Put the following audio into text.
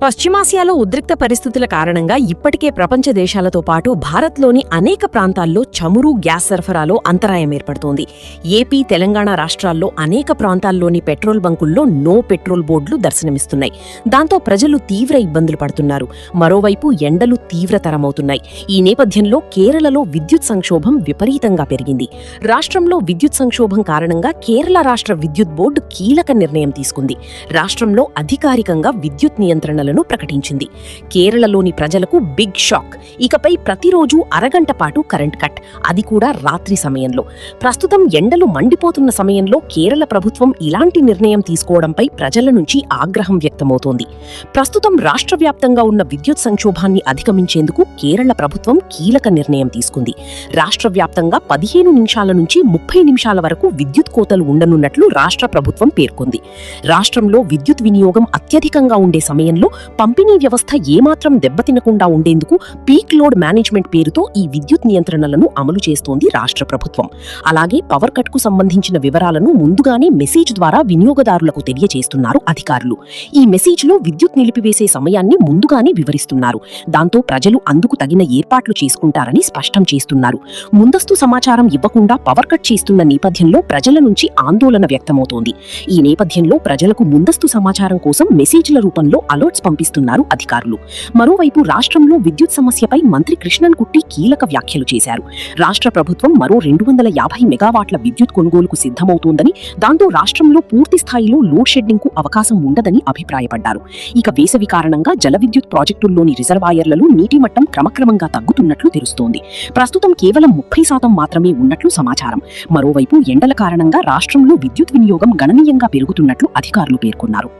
పశ్చిమాసియాలో ఉద్రిక్త పరిస్థితుల కారణంగా ఇప్పటికే ప్రపంచ దేశాలతో పాటు భారత్లోని అనేక ప్రాంతాల్లో చమురు గ్యాస్ సరఫరాలో అంతరాయం ఏర్పడుతోంది. ఏపీ, తెలంగాణ రాష్ట్రాల్లో అనేక ప్రాంతాల్లోని పెట్రోల్ బంకుల్లో నో పెట్రోల్ బోర్డులు దర్శనమిస్తున్నాయి. దాంతో ప్రజలు తీవ్ర ఇబ్బందులు పడుతున్నారు. మరోవైపు ఎండలు తీవ్రతరమవుతున్నాయి. ఈ నేపథ్యంలో కేరళలో విద్యుత్ సంక్షోభం విపరీతంగా పెరిగింది. రాష్ట్రంలో విద్యుత్ సంక్షోభం కారణంగా కేరళ రాష్ట్ర విద్యుత్ బోర్డు కీలక నిర్ణయం తీసుకుంది. రాష్ట్రంలో అధికారికంగా విద్యుత్ నియంత్రణలను ప్రకటించింది. కేరళలోని ప్రజలకు బిగ్ షాక్. ఇకపై ప్రతిరోజు అరగంట పాటు కరెంట్ కట్, అది కూడా రాత్రి సమయంలో. ప్రస్తుతం ఎండలు మండిపోతున్న సమయంలో కేరళ ప్రభుత్వం ఇలాంటి నిర్ణయం తీసుకోవడంపై ప్రజల నుంచి ఆగ్రహం వ్యక్తమవుతోంది. ప్రస్తుతం రాష్ట్ర వ్యాప్తంగా ఉన్న విద్యుత్ సంక్షోభాన్ని అధిగమించేందుకు కేరళ ప్రభుత్వం కీలక నిర్ణయం తీసుకుంది. రాష్ట్ర వ్యాప్తంగా 15 నిమిషాల నుంచి 30 నిమిషాల వరకు విద్యుత్ కోతలు ఉండనున్నట్లు రాష్ట్ర ప్రభుత్వం పేర్కొంది. రాష్ట్రంలో విద్యుత్ వినియోగం అత్యధికంగా ఉండే సమయంలో పంపిణీ వ్యవస్థ ఏమాత్రం దెబ్బతినకుండా ఉండేందుకు పీక్ లోడ్ మేనేజ్మెంట్ పేరుతో ఈ విద్యుత్ నియంత్రణలను అమలు చేస్తోంది రాష్ట్ర ప్రభుత్వం. అలాగే పవర్ కట్ కు సంబంధించిన వివరాలను ముందుగానే మెసేజ్ ద్వారా వినియోగదారులకు తెలియజేస్తున్నారు అధికారులు. ఈ మెసేజ్ లో విద్యుత్ నిలిపివేసే సమయాన్ని ముందుగానే వివరిస్తున్నారు. దాంతో ప్రజలు అందుకు తగిన ఏర్పాట్లు చేసుకుంటారని స్పష్టం చేస్తున్నారు. ముందస్తు సమాచారం ఇవ్వకుండా పవర్ కట్ చేస్తున్న నేపథ్యంలో ప్రజల నుంచి ఆందోళన వ్యక్తమవుతోంది. ఈ నేపథ్యంలో ప్రజలకు ముందస్తు సమాచారం కోసం మెసేజ్ల రూపంలో అలర్ట్స్ పంపిస్తున్నారు అధికారులు. మరోవైపు రాష్ట్రంలో విద్యుత్ సమస్యపై మంత్రి కృష్ణన్ కుట్టి కీలక వ్యాఖ్యలు చేశారు. రాష్ట్ర ప్రభుత్వం మరో 250 మెగావాట్ల విద్యుత్ కొనుగోలుకు సిద్ధమవుతోందని, దాంతో రాష్ట్రంలో పూర్తి స్థాయిలో లోడ్ షెడ్డింగ్ కు అవకాశం ఉండదని అభిప్రాయపడ్డారు. ఇక వేసవి కారణంగా జల విద్యుత్ ప్రాజెక్టుల్లోని రిజర్వాయర్లలో నీటి మట్టం క్రమక్రమంగా తగ్గుతున్నట్లు తెలుస్తోంది. ప్రస్తుతం కేవలం 30% మాత్రమే ఉన్నట్లు సమాచారం. మరోవైపు ఎండల కారణంగా రాష్ట్రంలో విద్యుత్ వినియోగం గణనీయంగా పెరుగుతున్నట్లు అధికారులు పేర్కొన్నారు.